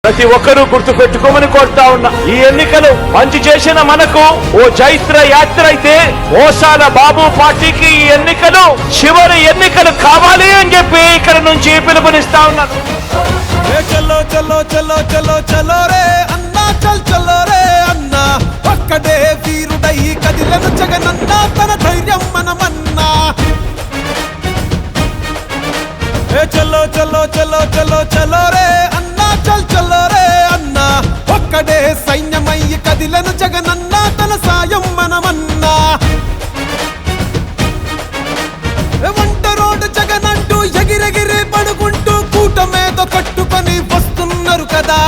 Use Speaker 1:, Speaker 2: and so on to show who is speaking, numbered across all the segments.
Speaker 1: ప్రతి ఒక్కరూ గుర్తు పెట్టుకోమని కోరుతా ఉన్నా. ఈ ఎన్నికలు మంచి చేసిన మనకు ఓ చైత్ర యాత్ర అయితే, మోసాల బాబు పార్టీకి ఈ ఎన్నికలు చివరి ఎన్నికలు కావాలి అని చెప్పి ఇక్కడ నుంచి పిలుపునిస్తా ఉన్నాను.
Speaker 2: చలో చలో చలో చలో చలో రే అన్నా, చల్ చలో రే అన్నా, ఒక్కడే వీరుడై కదిలను జగనన్నా, తన ధైర్యం మనమన్నా. చలో చలో చలో చలో చలో రే అన్నా, చల్ చలో రే అన్నా, ఒక్కడే సైన్యమై కదిలను జగనన్నా, తన సాయం మనమన్నా. వంట రోడ్డు జగనంటూ ఎగిరెగిరి పడుకుంటూ కూటమేదో కట్టుకొని వస్తున్నారు కదా.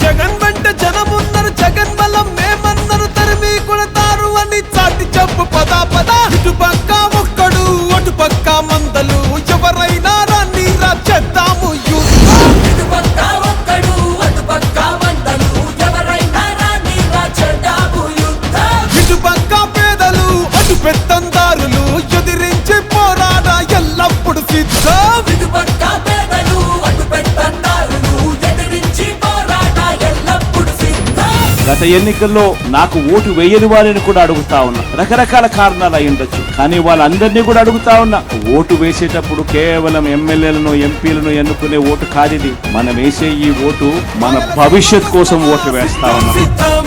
Speaker 2: జగన్ వెంట జనమున్నారు, జగన్ బలం మేమన్నారు, తరిమి కొడతారు అని చాటి చెప్పు పద పద. ఇటు పక్క ఒక్కడు అటు పక్క మందలు, ఎవరైనా రాని రా చేద్దాము యుద్ధం.
Speaker 3: ఇటు పక్క ఒక్కడు అటు పక్క మందలు, ఎవరైనా రాని రా చేద్దాము యుద్ధం.
Speaker 2: ఇటు పక్క పేదలు అటు పెత్తందారులు, ఎదిరించి పోరాడ ఎల్లప్పుడు సిద్ధం.
Speaker 3: ఇటు పక్క పేదలు అటు పెత్తందారులు, ఎదిరించి పోరాట ఎల్లప్పుడు సిద్ధం.
Speaker 1: గత ఎన్నికల్లో నాకు ఓటు వేయని వారిని కూడా అడుగుతా ఉన్నా. రకరకాల కారణాలు అయి ఉండొచ్చు, కానీ వాళ్ళందరినీ కూడా అడుగుతా ఉన్నా. ఓటు వేసేటప్పుడు కేవలం ఎమ్మెల్యేలను ఎంపీలను ఎన్నుకునే ఓటు కాదిది. మనం వేసే ఈ ఓటు మన భవిష్యత్ కోసం ఓటు వేస్తా ఉన్నాం.
Speaker 2: సిద్ధం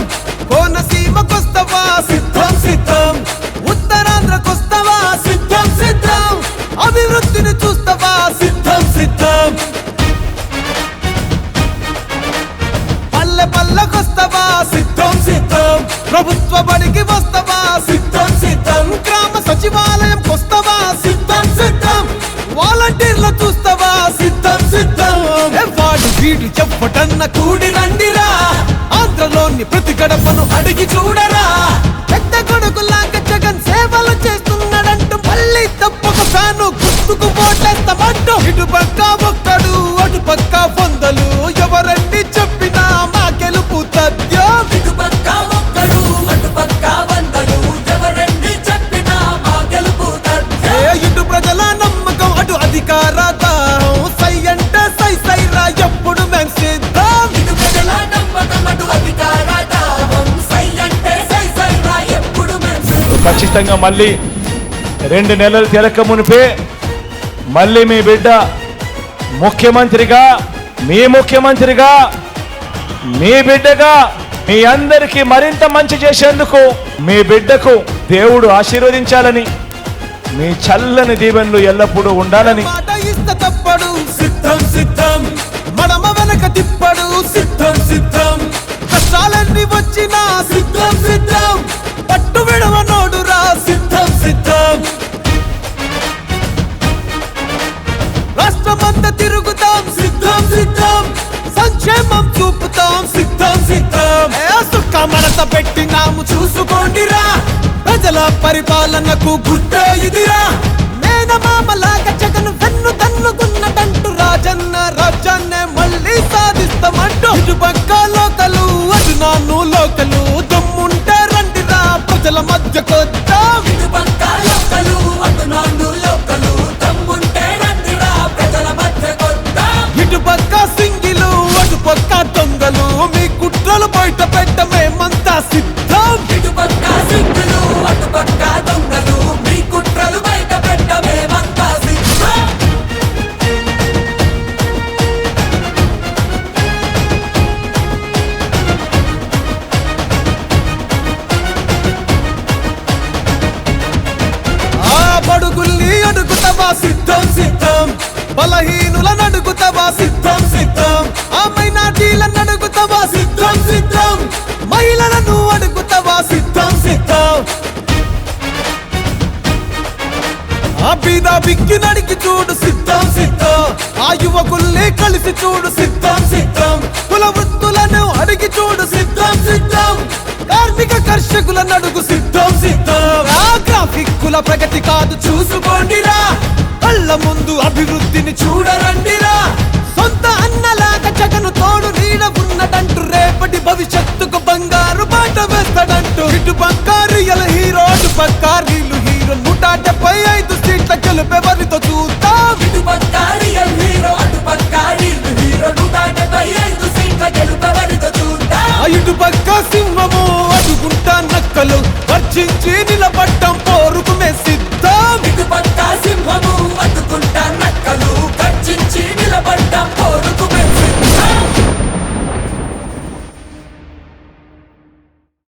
Speaker 2: కోనసీమకొస్తవా సిద్ధం సిద్ధం, ఉత్తరాంధ్రకొస్తవా సిద్ధం సిద్ధం, అభివృద్ధిని చూస్తవా సిద్ధం సిద్ధం, పల్లె పల్లెకొస్తవా సిద్ధం సిద్ధం, ప్రభుత్వ బడికి వస్తవా సిద్ధం సిద్ధం, గ్రామ సచివాలయం కొస్తవా సిద్ధం సిద్ధం, వాలంటీర్లు చూస్తవా సిద్ధం సిద్ధం. వాడు వీడు చెప్పటన్న కూడి రండిరా, ఆంధ్రలోని ప్రతి గడపను అడిగి చూడరా. పెద్ద కొడుకులాగా జగన్ సేవలు చేస్తున్నాడంటూ మళ్ళీ తప్పక ఫ్యాను గుర్తుకు ఓటేస్తామంటూ. ఇటు పక్క ఒక్కడు అటు పక్క వందలు, ఎవరండి చెప్పినా మా గెలుపు తథ్యం.
Speaker 3: ఇటు పక్క ఒక్కడు అటు పక్క వందలు, ఎవరండి చెప్పినా మా గెలుపు తథ్యం.
Speaker 2: ఇటు ప్రజల నమ్మకం అటు అధికార దాహం, సై అంటే సై సై రా ఎప్పుడు మేం సిద్ధం.
Speaker 3: ఇటు ప్రజల నమ్మకం అటు అధికార దాహం, సై అంటే సై సై రా ఎప్పుడు మేము సిద్ధం.
Speaker 1: ఖచ్చితంగా మళ్ళీ 2 నెలలు తిరక మునిపే మళ్ళీ మీ బిడ్డ ముఖ్యమంత్రిగా, మీ ముఖ్యమంత్రిగా, మీ బిడ్డగా మీ అందరికీ మరింత మంచి చేసేందుకు మీ బిడ్డకు దేవుడు ఆశీర్వదించాలని, మీ చల్లని దీవెనలు ఎల్లప్పుడూ ఉండాలని.
Speaker 2: మాట ఇష్ట తప్పడు సిద్ధం సిద్ధం, మడమ వెనక తిప్పడు సిద్ధం సిద్ధం, కష్టాలన్నీ వచ్చినా సిద్ధం సిద్ధం, పట్టు విడవనోడురా సిద్ధం సిద్ధం. రాష్ట్రమంతా తిరుగుతాం సిద్ధం సిద్ధం, సంక్షేమం చూపుతాం సిద్ధం సిద్ధం. సుక్క మడత పెట్టినాము చూసుకోండిరా, ప్రజల పరిపాలనకు గుర్తే ఇదిరా. మేనమామలాగా జగన్ వెన్ను తన్నుకున్నదంటూ రాజన్న రాజ్యాన్నే మళ్ళీ సాధిస్తామంటూ. ఇటు పక్క లోకలు అటు నాన్ను లోకలు, దమ్ముంటే రండిరా ప్రజల మధ్యకొద్దాం.
Speaker 3: ఇటు పక్క లోకలు అటు నాండు లోకలు, దమ్ముంటే రండిరా ప్రజల మధ్యకొద్దాం.
Speaker 2: ఇటు పక్క సింగిలు అటు పక్క దొంగలు, మీ కుట్రలు బయట పెట్టమేమంతా సిద్ధం.
Speaker 3: ఇటు పక్క సిక్కులు అటు పక్క దొంగలు, మీ కుట్రలు బయట పెట్టమేమంతా సిద్ధం.
Speaker 2: ఆ బడుగుల్ని అడుగుతావా సిద్ధం సిద్ధం, బలహీనులను అడుగుతావా సిద్ధం సిద్ధం, ఆ మైనార్టీలను అడుగుతావా సిద్ధం సిద్ధం, మహిళలను అడుగుతావా సిద్ధం సిద్ధం. ఆ బీద బిక్కి నడికి చూడు సిద్ధం సిద్ధం, ఆ యువకుల్ని కలిసి చూడు సిద్ధం సిద్ధం, కుల వృత్తులను అడిగి చూడు సిద్ధం సిద్ధం, కార్మిక కర్షకులను అడుగు సిద్ధం సిద్ధం. ఆ గ్రాఫిక్ కుల ప్రగతి కాదు చూసుకోండిరా, కళ్ళ ముందు అభివృద్ధిని చూడరండిరా. సొంత అన్నలాగా జగను తోడు నీడ ఉన్నదంటూ, రేపటి భవిష్యత్తుకు బంగారు బాట వేస్తాడంటూ. ఇటు పక్క రియల్ హీరో అటు పక్క రీలు హీరో, 175 సీట్ల గెలుపెవరితో చూద్దాం.
Speaker 3: ఇటు పక్క రియల్ హీరో అటు పక్క రీల్ హీరో, 175 సీట్ల గెలుపు
Speaker 2: ఇటు పక్క సింహము అడుగుంటా నక్కలు వర్చించి నిలబడ్డం